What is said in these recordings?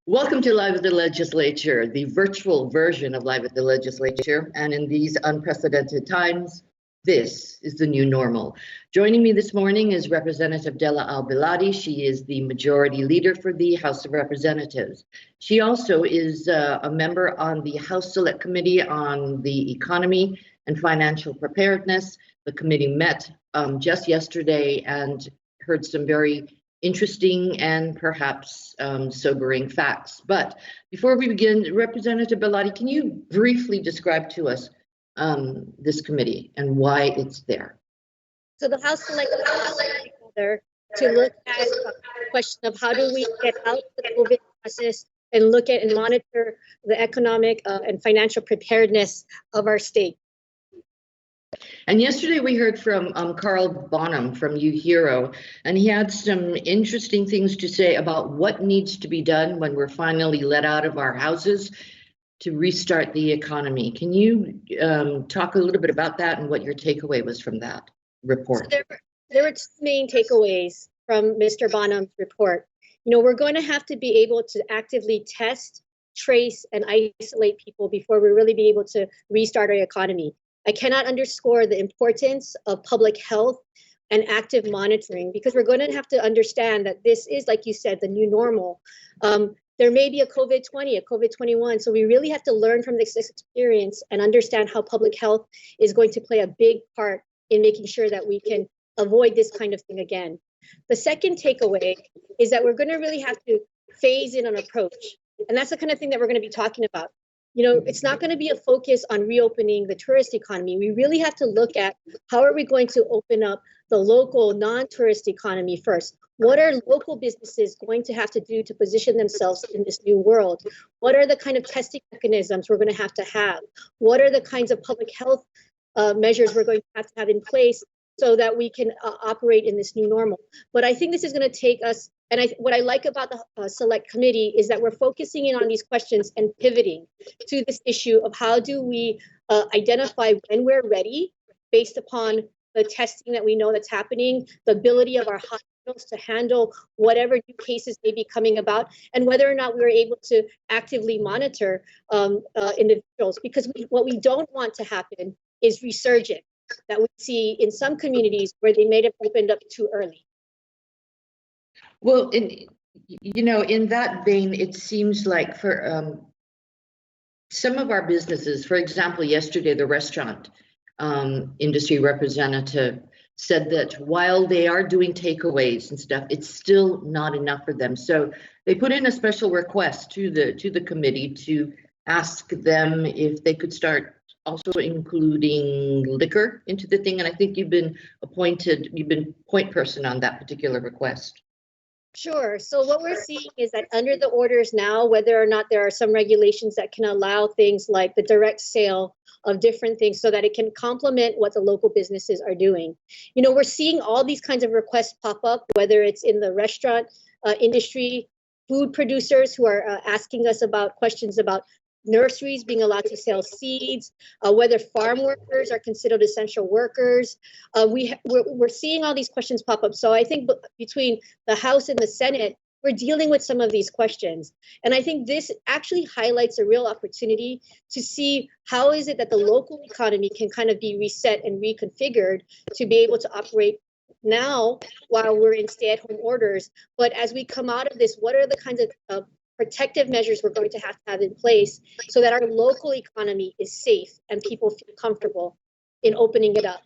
Welcome to Live at the Legislature, the virtual version of Live at the Legislature. And in these unprecedented times, this is the new normal. Joining me this morning is Representative Della Belatti. She is the majority leader for the House of Representatives. She also is a member on the House Select Committee on the Economy and Financial Preparedness. The committee met just yesterday and heard some very interesting and perhaps sobering facts. But before we begin, Representative Belatti, can you briefly describe to us this committee and why it's there? So the House Select Committee together to look at the question of how do we get out of the COVID process and look at and monitor the economic and financial preparedness of our state. And yesterday we heard from Carl Bonham from UHERO, and he had some interesting things to say about what needs to be done when we're finally let out of our houses to restart the economy. Can you talk a little bit about that and what your takeaway was from that report? So there were two main takeaways from Mr. Bonham's report. We're going to have to be able to actively test, trace, and isolate people before we really be able to restart our economy. I cannot underscore the importance of public health and active monitoring, because we're going to have to understand that this is, like you said, the new normal. There may be a COVID-20, a COVID-21. So we really have to learn from this experience and understand how public health is going to play a big part in making sure that we can avoid this kind of thing again. The second takeaway is that we're going to really have to phase in an approach. And that's the kind of thing that we're going to be talking about. It's not going to be a focus on reopening the tourist economy. We really have to look at how are we going to open up the local non-tourist economy first. What are local businesses going to have to do to position themselves in this new world? What are the kind of testing mechanisms we're going to have? What are the kinds of public health measures we're going to have in place so that we can operate in this new normal? But I think this is going to take us, and what I like about the Select Committee is that we're focusing in on these questions and pivoting to this issue of how do we identify when we're ready based upon the testing that we know that's happening, the ability of our hospitals to handle whatever new cases may be coming about, and whether or not we're able to actively monitor individuals. Because what we don't want to happen is resurgence that we see in some communities where they may have opened up too early. Well, in that vein, it seems like for some of our businesses, for example, yesterday, the restaurant industry representative said that while they are doing takeaways and stuff, it's still not enough for them. So they put in a special request to the committee to ask them if they could start also including liquor into the thing. And I think you've been point person on that particular request. Sure. So what we're seeing is that under the orders now, whether or not there are some regulations that can allow things like the direct sale of different things so that it can complement what the local businesses are doing. We're seeing all these kinds of requests pop up, whether it's in the restaurant industry, food producers who are asking us about questions about nurseries being allowed to sell seeds, whether farm workers are considered essential workers. We're seeing all these questions pop up. So I think between the House and the Senate, we're dealing with some of these questions. And I think this actually highlights a real opportunity to see how is it that the local economy can kind of be reset and reconfigured to be able to operate now while we're in stay-at-home orders. But as we come out of this, what are the kinds of protective measures we're going to have in place so that our local economy is safe and people feel comfortable in opening it up?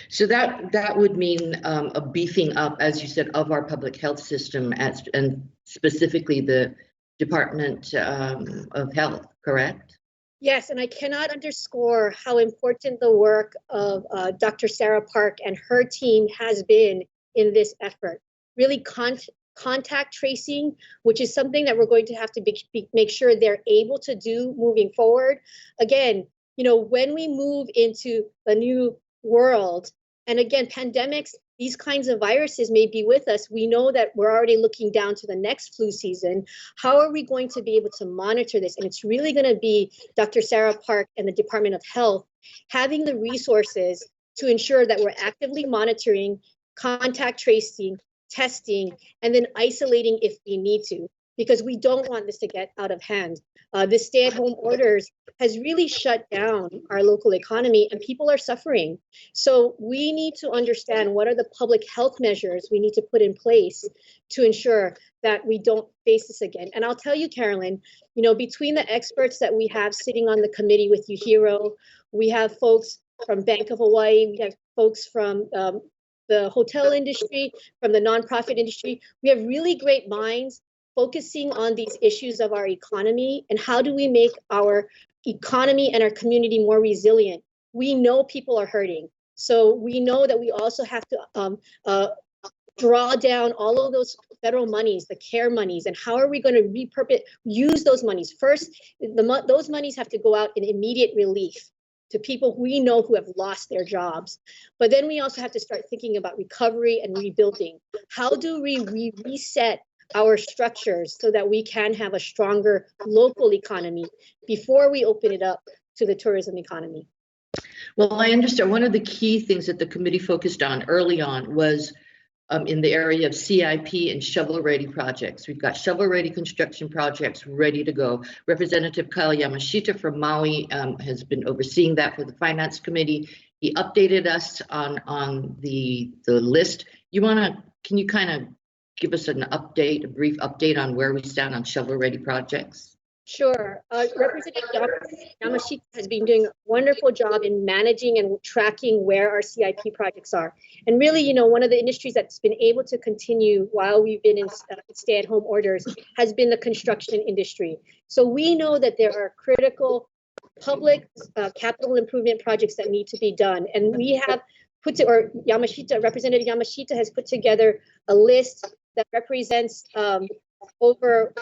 So that would mean a beefing up, as you said, of our public health system, and specifically the Department of Health, correct? Yes, and I cannot underscore how important the work of Dr. Sarah Park and her team has been in this effort. Really contact tracing, which is something that we're going to have to make sure they're able to do moving forward. Again, when we move into the new world, and again, pandemics, these kinds of viruses may be with us. We know that we're already looking down to the next flu season. How are we going to be able to monitor this? And it's really going to be Dr. Sarah Park and the Department of Health having the resources to ensure that we're actively monitoring, contact tracing, testing, and then isolating if we need to. because we don't want this to get out of hand. This stay-at-home orders has really shut down our local economy, and people are suffering. So we need to understand what are the public health measures we need to put in place to ensure that we don't face this again. And I'll tell you, Carolyn, between the experts that we have sitting on the committee with Yuhiro, we have folks from Bank of Hawaii, we have folks from the hotel industry, from the nonprofit industry. We have really great minds focusing on these issues of our economy and how do we make our economy and our community more resilient. We know people are hurting. So we know that we also have to draw down all of those federal monies, the care monies, and how are we going to use those monies? First, those monies have to go out in immediate relief to people we know who have lost their jobs. But then we also have to start thinking about recovery and rebuilding. How do we reset our structures so that we can have a stronger local economy before we open it up to the tourism economy? Well, I understand one of the key things that the committee focused on early on was in the area of CIP and shovel-ready projects. We've got shovel-ready construction projects ready to go. Representative Kyle Yamashita from Maui has been overseeing that for the Finance Committee. He updated us on the list. Can you kind of give us a brief update on where we stand on shovel-ready projects? Sure. Representative Yamashita has been doing a wonderful job in managing and tracking where our CIP projects are. And really, one of the industries that's been able to continue while we've been in stay-at-home orders has been the construction industry. So we know that there are critical public capital improvement projects that need to be done. And we have Representative Yamashita has put together a list that represents over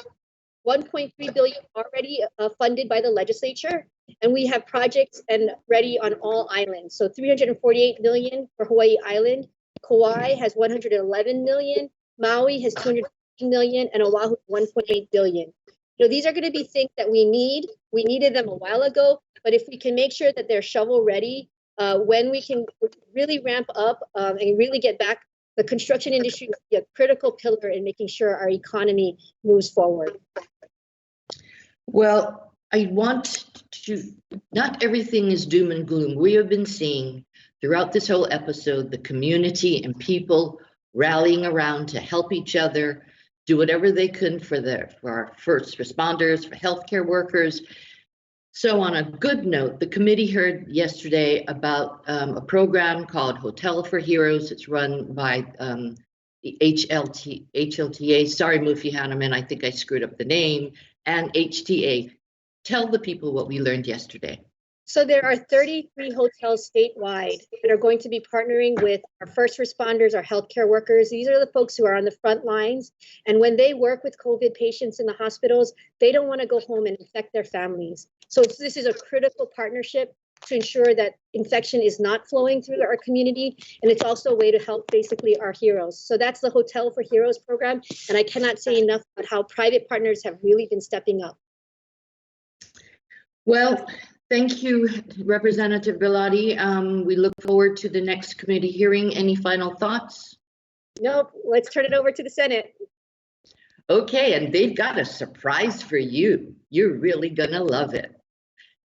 1.3 billion already funded by the legislature, and we have projects ready on all islands. So 348 million for Hawaii Island, Kauai has 111 million, Maui has 250 million, and Oahu 1.8 billion. These are going to be things that we need. We needed them a while ago, but if we can make sure that they're shovel ready, when we can really ramp up and really get back, the construction industry will be a critical pillar in making sure our economy moves forward. Well, not everything is doom and gloom. We have been seeing throughout this whole episode, the community and people rallying around to help each other, do whatever they could for our first responders, for healthcare workers. So on a good note, the committee heard yesterday about a program called Hotel for Heroes. It's run by the HLTA. Sorry, Mufi Hanneman, I think I screwed up the name, and HTA. Tell the people what we learned yesterday. So there are 33 hotels statewide that are going to be partnering with our first responders, our healthcare workers. These are the folks who are on the front lines. And when they work with COVID patients in the hospitals, they don't want to go home and infect their families. So this is a critical partnership to ensure that infection is not flowing through our community. And it's also a way to help basically our heroes. So that's the Hotel for Heroes program. And I cannot say enough about how private partners have really been stepping up. Well, thank you, Representative Belatti. We look forward to the next committee hearing. Any final thoughts? Nope. Let's turn it over to the Senate. Okay, and they've got a surprise for you. You're really gonna love it.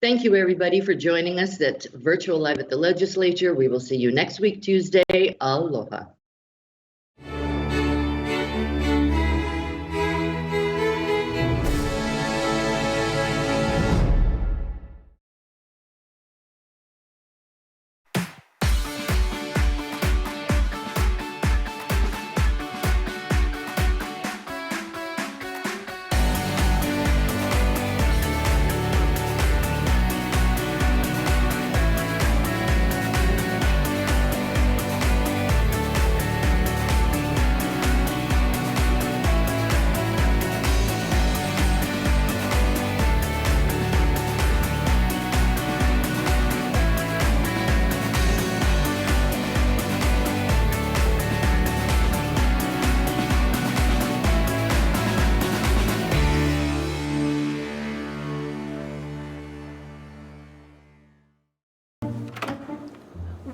Thank you, everybody, for joining us at Virtual Live at the Legislature. We will see you next week, Tuesday. Aloha.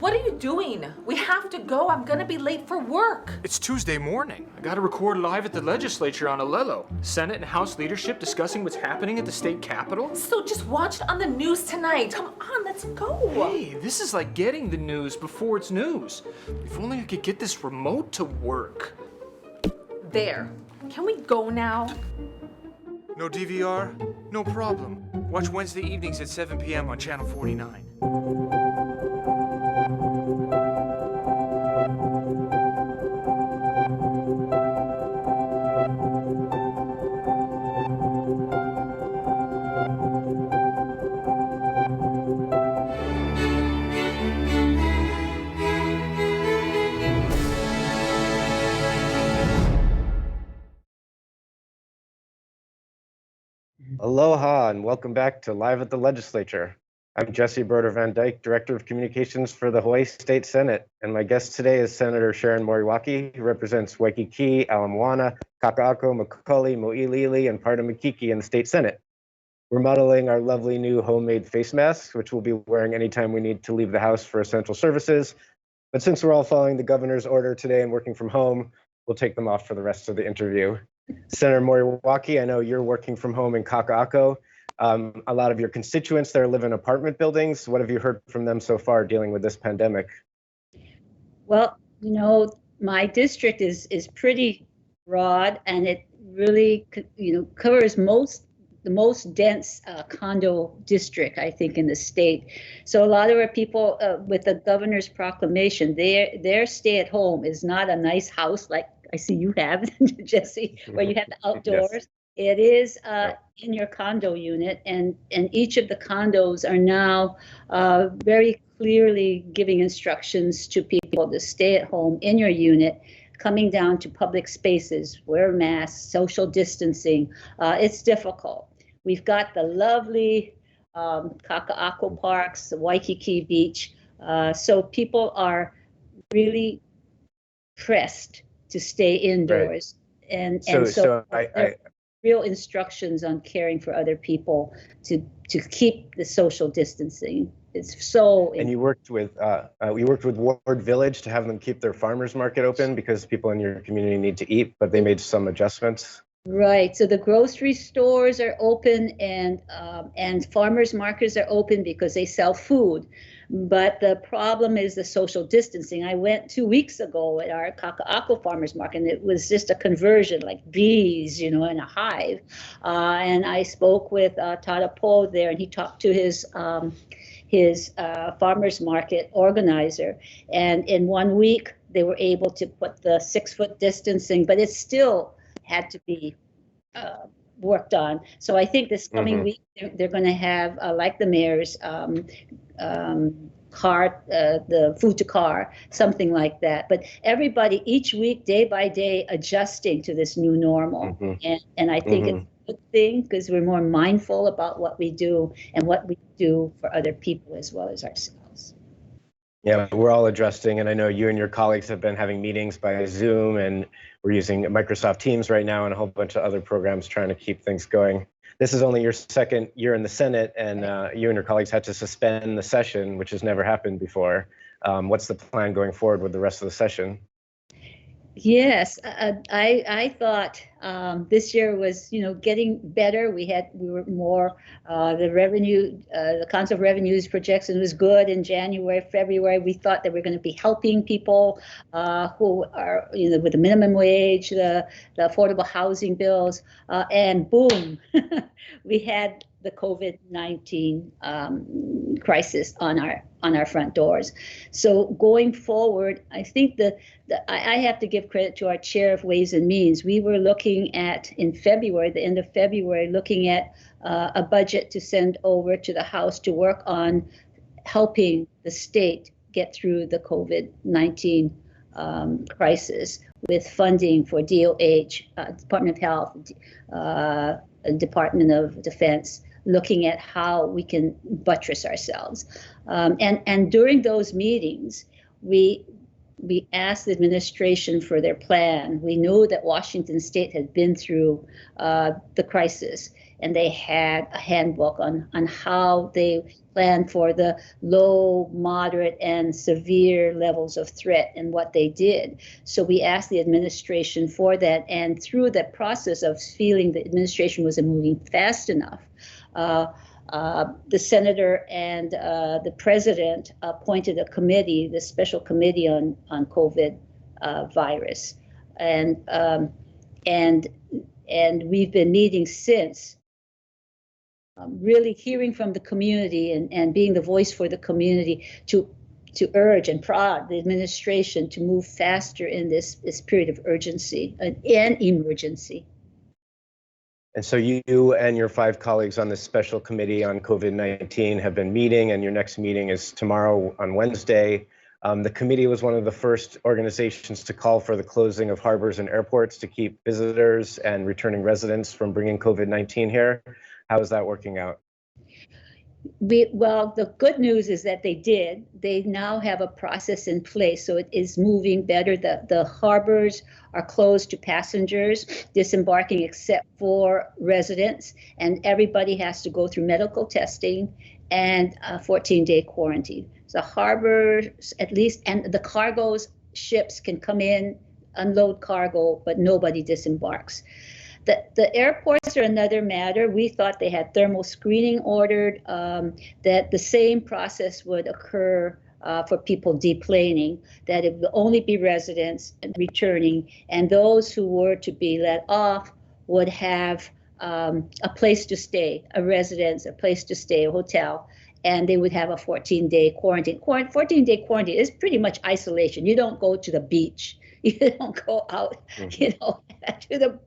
what are you doing? We have to go. I'm gonna be late for work. It's Tuesday morning. I gotta record live at the legislature on Alelo. Senate and House leadership discussing what's happening at the state capitol. So just watch it on the news tonight. Come on, let's go. Hey, this is like getting the news before it's news. If only I could get this remote to work. There. Can we go now? No DVR? No problem. Watch Wednesday evenings at 7 p.m. on Channel 49. Aloha and welcome back to Live at the Legislature. I'm Jesse Broder Van Dyke, Director of Communications for the Hawaii State Senate, and my guest today is Senator Sharon Moriwaki, who represents Waikiki, Ala Moana, Kaka'ako, Makakali, Mo'ilili, and part of Makiki in the State Senate. We're modeling our lovely new homemade face masks, which we'll be wearing anytime we need to leave the house for essential services. But since we're all following the governor's order today and working from home, we'll take them off for the rest of the interview. Senator Moriwaki, I know you're working from home in Kaka'ako. A lot of your constituents there live in apartment buildings. What have you heard from them so far dealing with this pandemic? Well, my district is pretty broad, and it really, covers the most dense condo district, I think, in the state. So a lot of our people, with the governor's proclamation, their stay at home is not a nice house like I see you have, Jesse, where you have the outdoors. Yes. It is in your condo unit, and each of the condos are now very clearly giving instructions to people to stay at home in your unit, coming down to public spaces, wear masks, social distancing. It's difficult. We've got the lovely Kaka'ako parks, the Waikiki Beach. So people are really pressed to stay indoors. Right. And so I real instructions on caring for other people to keep the social distancing. It's so. And you worked with Ward Village to have them keep their farmers market open because people in your community need to eat, but they made some adjustments. Right. So the grocery stores are open, and farmers markets are open because they sell food. But the problem is the social distancing. I went 2 weeks ago at our Kaka'ako farmers market, and it was just a conversion, like bees, in a hive. And I spoke with Tadapo there, and he talked to his farmers market organizer. And in 1 week, they were able to put the 6-foot distancing, but it still had to be worked on. So I think this coming week, they're going to have, like the mayor's car, the food to car, something like that. But everybody each week, day by day, adjusting to this new normal. And I think it's a good thing because we're more mindful about what we do and what we do for other people as well as ourselves. Yeah, we're all adjusting, and I know you and your colleagues have been having meetings by Zoom, and we're using Microsoft Teams right now and a whole bunch of other programs trying to keep things going. This is only your second year in the Senate, and you and your colleagues had to suspend the session, which has never happened before. What's the plan going forward with the rest of the session? Yes, I thought this year was, getting better. We were more, the revenue, the Council of Revenue's projection was good in January, February. We thought that we're going to be helping people who are, with the minimum wage, the affordable housing bills, and boom, we had the COVID-19 crisis on our front doors. So going forward, I think I have to give credit to our chair of Ways and Means. We were looking at, in February, the end of February, looking at a budget to send over to the House to work on helping the state get through the COVID-19 crisis with funding for DOH, Department of Health, Department of Defense, looking at how we can buttress ourselves. And during those meetings, we asked the administration for their plan. We knew that Washington State had been through the crisis, and they had a handbook on how they plan for the low, moderate, and severe levels of threat and what they did. So we asked the administration for that, and through that process of feeling the administration wasn't moving fast enough, the senator and the president appointed a committee, the special committee on COVID virus, and we've been meeting since, really hearing from the community and being the voice for the community to urge and prod the administration to move faster in this period of urgency and emergency. And so you and your 5 colleagues on this special committee on COVID-19 have been meeting, and your next meeting is tomorrow on Wednesday. The committee was one of the first organizations to call for the closing of harbors and airports to keep visitors and returning residents from bringing COVID-19 here. How is that working out? Well, the good news is that they did. They now have a process in place, so it is moving better. The harbors are closed to passengers disembarking except for residents, and everybody has to go through medical testing and a 14-day quarantine. The harbors, at least, and the cargoes, ships can come in, unload cargo, but nobody disembarks. The airports are another matter. We thought they had thermal screening ordered, that the same process would occur for people deplaning, that it would only be residents returning, and those who were to be let off would have a place to stay, a residence, a place to stay, a hotel, and they would have a 14-day quarantine. 14-day quarantine is pretty much isolation. You don't go to the beach. You don't go out, to the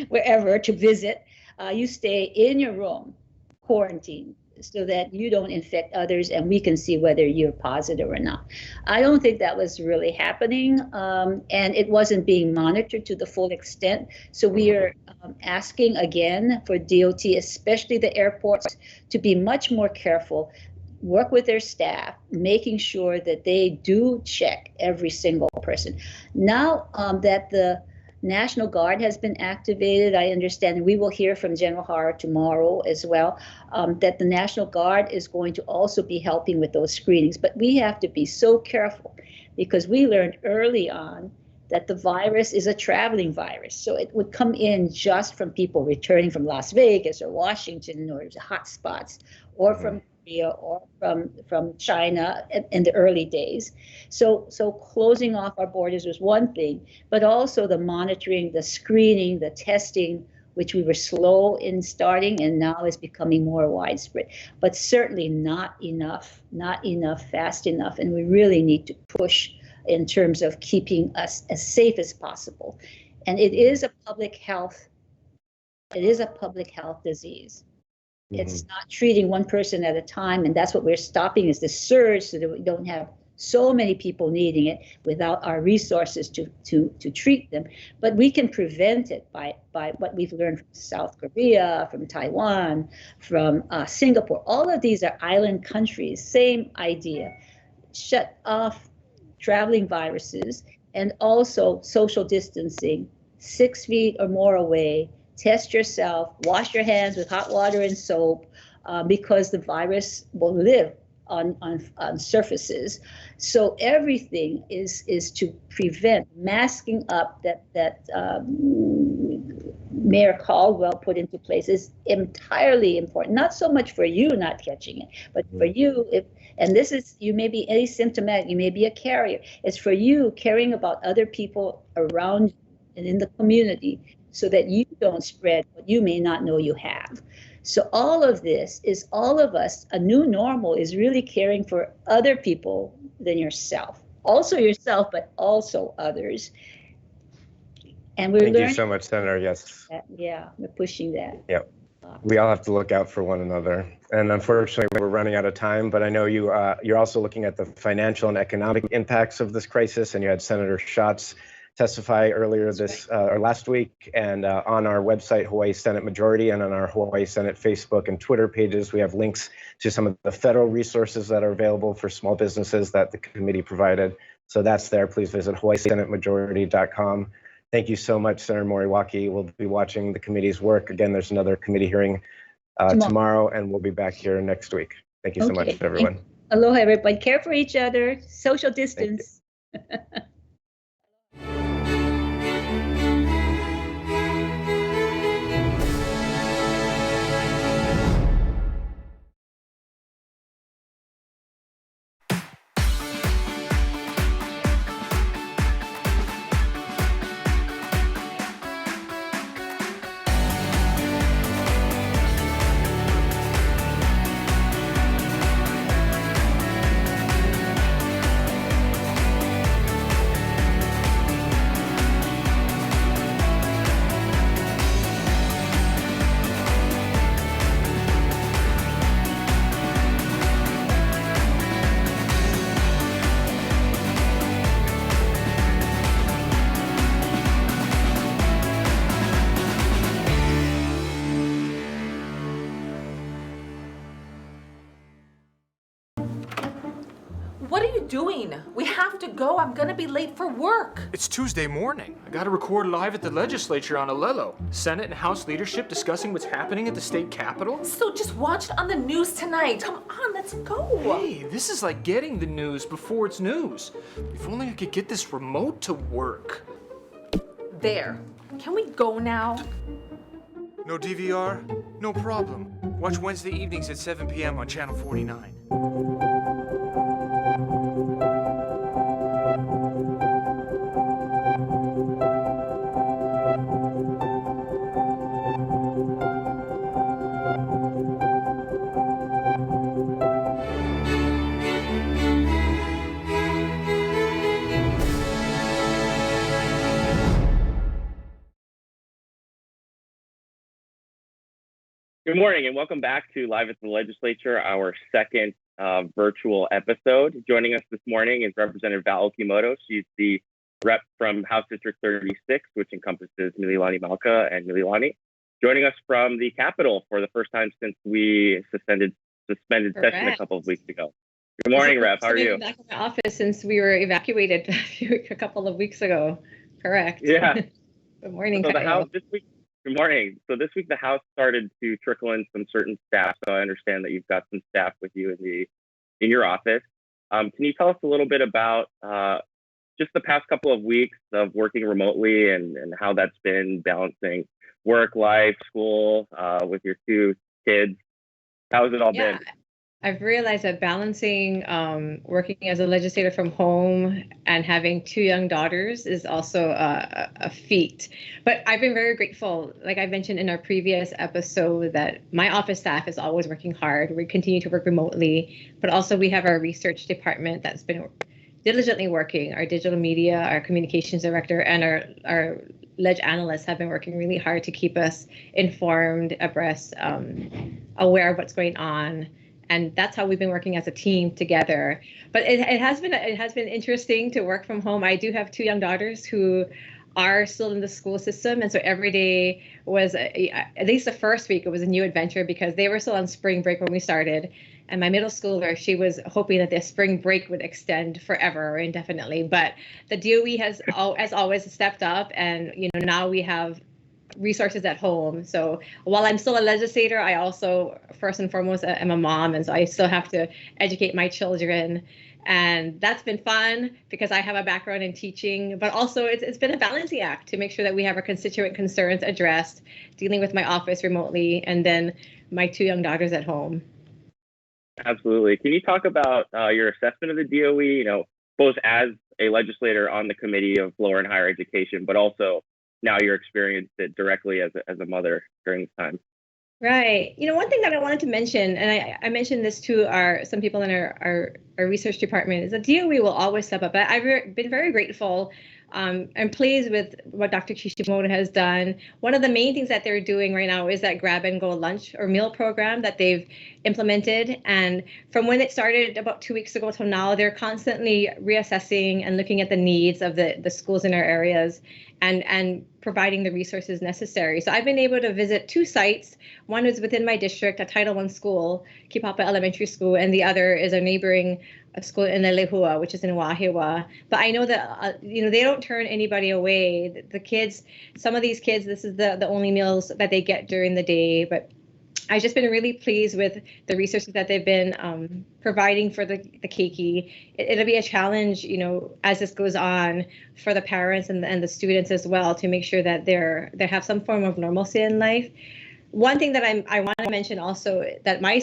wherever to visit. You stay in your room, quarantine, so that you don't infect others, and we can see whether you're positive or not. I don't think that was really happening, and it wasn't being monitored to the full extent. So we are asking again for DOT, especially the airports, to be much more careful, work with their staff, making sure that they do check every single person. Now that the National Guard has been activated, I understand, and we will hear from General Hara tomorrow as well, that the National Guard is going to also be helping with those screenings. But we have to be so careful, because we learned early on that the virus is a traveling virus. So it would come in just from people returning from Las Vegas or Washington or hot spots, or from Korea or from China in the early days. So closing off our borders was one thing, but also the monitoring, the screening, the testing, which we were slow in starting and now is becoming more widespread, but certainly not enough, fast enough. And we really need to push in terms of keeping us as safe as possible. And it is a public health disease. It's not treating one person at a time, and that's what we're stopping, is the surge, so that we don't have so many people needing it without our resources to treat them. But we can prevent it by what we've learned from South Korea, from Taiwan, from Singapore. All of these are island countries, same idea. Shut off traveling viruses, and also social distancing, 6 feet or more away. Test yourself, wash your hands with hot water and soap, because the virus will live on surfaces. So everything is to prevent masking up that Mayor Caldwell put into place is entirely important. Not so much for you not catching it, but for you, and this is, you may be asymptomatic, you may be a carrier. It's for you caring about other people around you and in the community, so that you don't spread what you may not know you have. So all of this is all of us. A new normal is really caring for other people than yourself. Also yourself, but also others. And we're Thank learning. you so much, Senator. Yes. Yeah, we're pushing that. Yep. We all have to look out for one another. And unfortunately, we're running out of time, but I know you're also looking at the financial and economic impacts of this crisis, and you had Senator Schatz testify earlier or last week, and on our website, Hawaii Senate Majority, and on our Hawaii Senate Facebook and Twitter pages, we have links to some of the federal resources that are available for small businesses that the committee provided. So that's there. Please visit hawaiisenatemajority.com Thank you so much, Senator Moriwaki. We'll be watching the committee's work. Again, there's another committee hearing tomorrow, and we'll be back here next week. Thank you so much, everyone. Aloha, everybody. Care for each other. Social distance. What are you doing? We have to go. I'm gonna be late for work. It's Tuesday morning. I gotta record live at the legislature on Lello. Senate and House leadership discussing what's happening at the state capitol. So just watch it on the news tonight. Come on, let's go. Hey, this is like getting the news before it's news. If only I could get this remote to work. There. Can we go now? No DVR? No problem. Watch Wednesday evenings at 7 p.m. on Channel 49. Good morning and welcome back to Live at the Legislature, our second virtual episode. Joining us this morning is Representative Val Okimoto. She's the rep from House District 36, which encompasses Mililani Malka and Mililani. Joining us from the Capitol for the first time since we suspended session a couple of weeks ago. Good morning, Rep. How are you? Back in my office since we were evacuated a couple of weeks ago. Correct. Yeah. Good morning. So the House this week. Good morning. So this week the House started to trickle in some certain staff. So I understand that you've got some staff with you in your office. Can you tell us a little bit about just the past couple of weeks of working remotely and how that's been balancing work, life, school with your two kids? How has it all been? I've realized that balancing working as a legislator from home and having two young daughters is also a feat. But I've been very grateful, like I mentioned in our previous episode, that my office staff is always working hard. We continue to work remotely, but also we have our research department that's been diligently working. Our digital media, our communications director, and our ledge analysts have been working really hard to keep us informed, abreast, aware of what's going on. And that's how we've been working as a team together. But it has been interesting to work from home. I do have two young daughters who are still in the school system, and so every day was at least the first week it was a new adventure because they were still on spring break when we started. And my middle schooler, she was hoping that the spring break would extend forever or indefinitely. But the DOE has, as always, stepped up, and now we have resources at home. So while I'm still a legislator, I also first and foremost am a mom, and so I still have to educate my children, and that's been fun because I have a background in teaching, but also it's been a balancing act to make sure that we have our constituent concerns addressed, dealing with my office remotely, and then my two young daughters at home. Absolutely. Can you talk about your assessment of the DOE, both as a legislator on the Committee of Lower and Higher Education, but also now you're experienced it directly as a mother during this time? Right. One thing that I wanted to mention, and I mentioned this to some people in our research department, is that DOE will always step up. I've been very grateful and pleased with what Dr. Kishimoto has done. One of the main things that they're doing right now is that grab and go lunch or meal program that they've implemented. And from when it started about 2 weeks ago till now, they're constantly reassessing and looking at the needs of the schools in our areas and providing the resources necessary. So I've been able to visit two sites. One is within my district, a Title I school, Kipapa Elementary School, and the other is a neighboring a school in Lehua, which is in Wahiwa. But I know that, they don't turn anybody away. The kids, some of these kids, this is the only meals that they get during the day. But I've just been really pleased with the resources that they've been providing for the keiki. It'll be a challenge, as this goes on for the parents and the students as well, to make sure that they have some form of normalcy in life. One thing that I want to mention also that my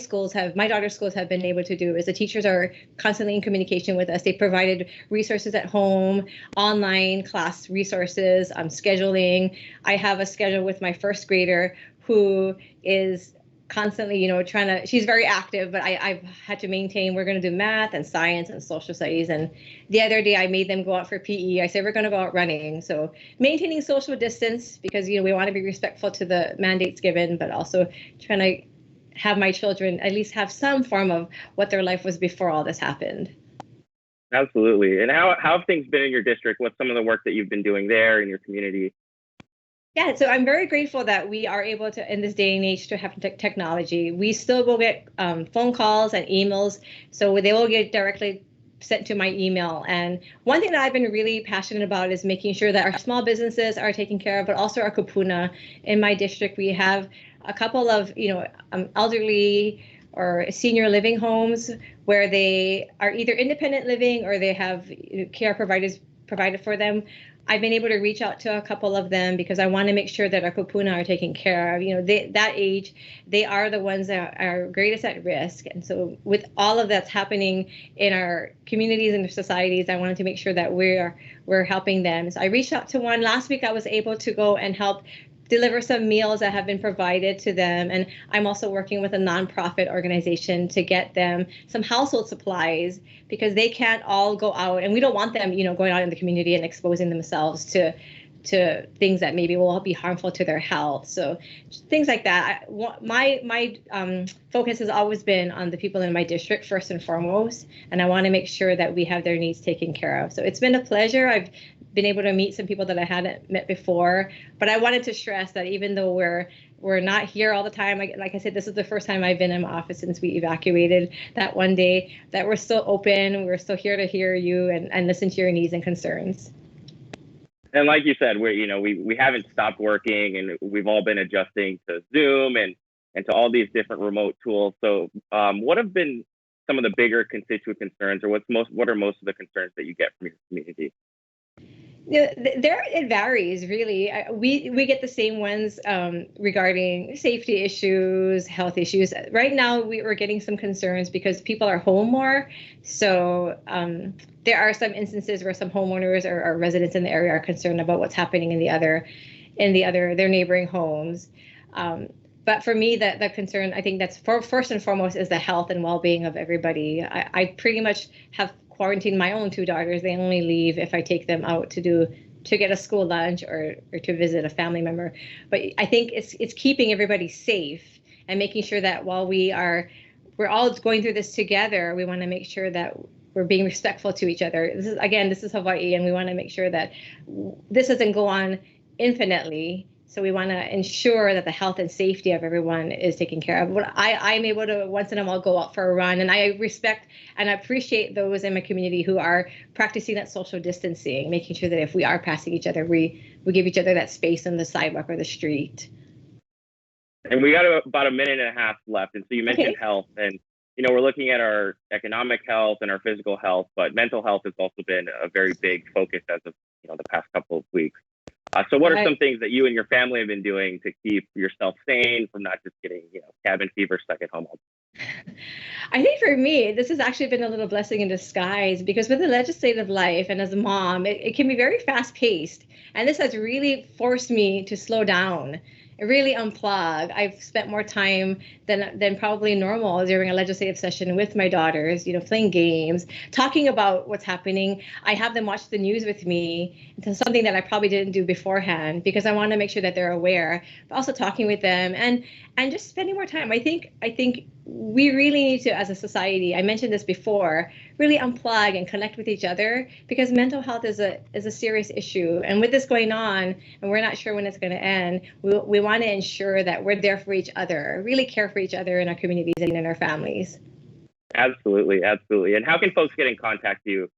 daughter's schools have been able to do is the teachers are constantly in communication with us. They provided resources at home, online class resources, scheduling. I have a schedule with my first grader who is constantly, she's very active, but I've had to maintain, we're going to do math and science and social studies. And the other day I made them go out for PE. I said, we're going to go out running. So maintaining social distance, because, we want to be respectful to the mandates given, but also trying to have my children at least have some form of what their life was before all this happened. Absolutely. And how have things been in your district? What's some of the work that you've been doing there in your community? Yeah, so I'm very grateful that we are able to, in this day and age, to have technology. We still will get phone calls and emails, so they will get directly sent to my email. And one thing that I've been really passionate about is making sure that our small businesses are taken care of, but also our kupuna. In my district, we have a couple of, elderly or senior living homes where they are either independent living or they have care providers provided for them. I've been able to reach out to a couple of them because I want to make sure that our kupuna are taken care of. That age, they are the ones that are greatest at risk. And so with all of that's happening in our communities and societies, I wanted to make sure that we're helping them. So I reached out to one. Last week, I was able to go and help deliver some meals that have been provided to them. And I'm also working with a nonprofit organization to get them some household supplies because they can't all go out, and we don't want them, going out in the community and exposing themselves to things that maybe will be harmful to their health. So things like that. My focus has always been on the people in my district first and foremost, and I want to make sure that we have their needs taken care of. So it's been a pleasure. I've been able to meet some people that I hadn't met before, but I wanted to stress that even though we're not here all the time, like I said, this is the first time I've been in my office since we evacuated that one day, that we're still open, we're still here to hear you and listen to your needs and concerns. And like you said, we haven't stopped working, and we've all been adjusting to Zoom and to all these different remote tools. So what have been some of the bigger constituent concerns, or what are most of the concerns that you get from your community? It varies, really. We get the same ones regarding safety issues, health issues. Right now, we're getting some concerns because people are home more. So there are some instances where some homeowners or residents in the area are concerned about what's happening in their neighboring homes. But for me, the concern, I think that's first and foremost, is the health and well-being of everybody. I pretty much have quarantine my own two daughters. They only leave if I take them out to get a school lunch or to visit a family member. But I think it's keeping everybody safe and making sure that while we're all going through this together, we want to make sure that we're being respectful to each other. This is Hawaii, and we want to make sure that this doesn't go on infinitely. So we want to ensure that the health and safety of everyone is taken care of. I'm able to once in a while go out for a run, and I respect and I appreciate those in my community who are practicing that social distancing, making sure that if we are passing each other, we give each other that space on the sidewalk or the street. And we got about a minute and a half left. And so you mentioned health, and we're looking at our economic health and our physical health, but mental health has also been a very big focus as of the past couple of weeks. So what are some things that you and your family have been doing to keep yourself sane from not just getting, cabin fever stuck at home? I think for me, this has actually been a little blessing in disguise, because with the legislative life and as a mom, it can be very fast paced. And this has really forced me to slow down and really unplug. I've spent more time than probably normal during a legislative session with my daughters, playing games, talking about what's happening. I have them watch the news with me. It's something that I probably didn't do beforehand because I want to make sure that they're aware, but also talking with them and just spending more time. I think we really need to, as a society, I mentioned this before, really unplug and connect with each other, because mental health is a serious issue. And with this going on, and we're not sure when it's going to end, we want to ensure that we're there for each other, really care for each other in our communities and in our families. Absolutely, absolutely. And how can folks get in contact with you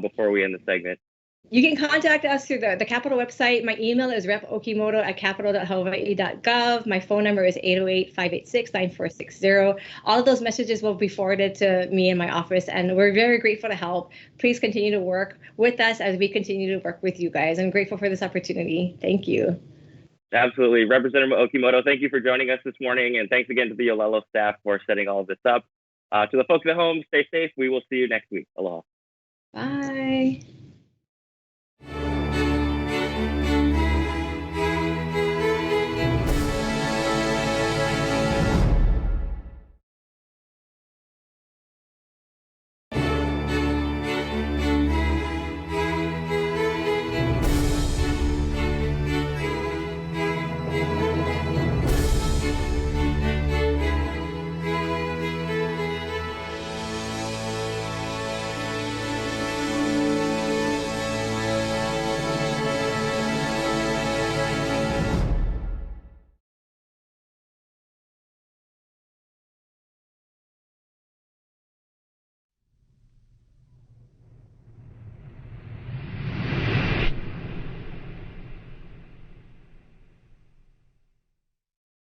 before we end the segment? You can contact us through the Capitol website. My email is repokimoto@capitol.hawaii.gov. My phone number is 808-586-9460. All of those messages will be forwarded to me in my office, and we're very grateful to help. Please continue to work with us as we continue to work with you guys. I'm grateful for this opportunity. Thank you. Absolutely. Representative Okimoto, thank you for joining us this morning, and thanks again to the Olelo staff for setting all of this up. To the folks at home, stay safe. We will see you next week. Aloha. Bye.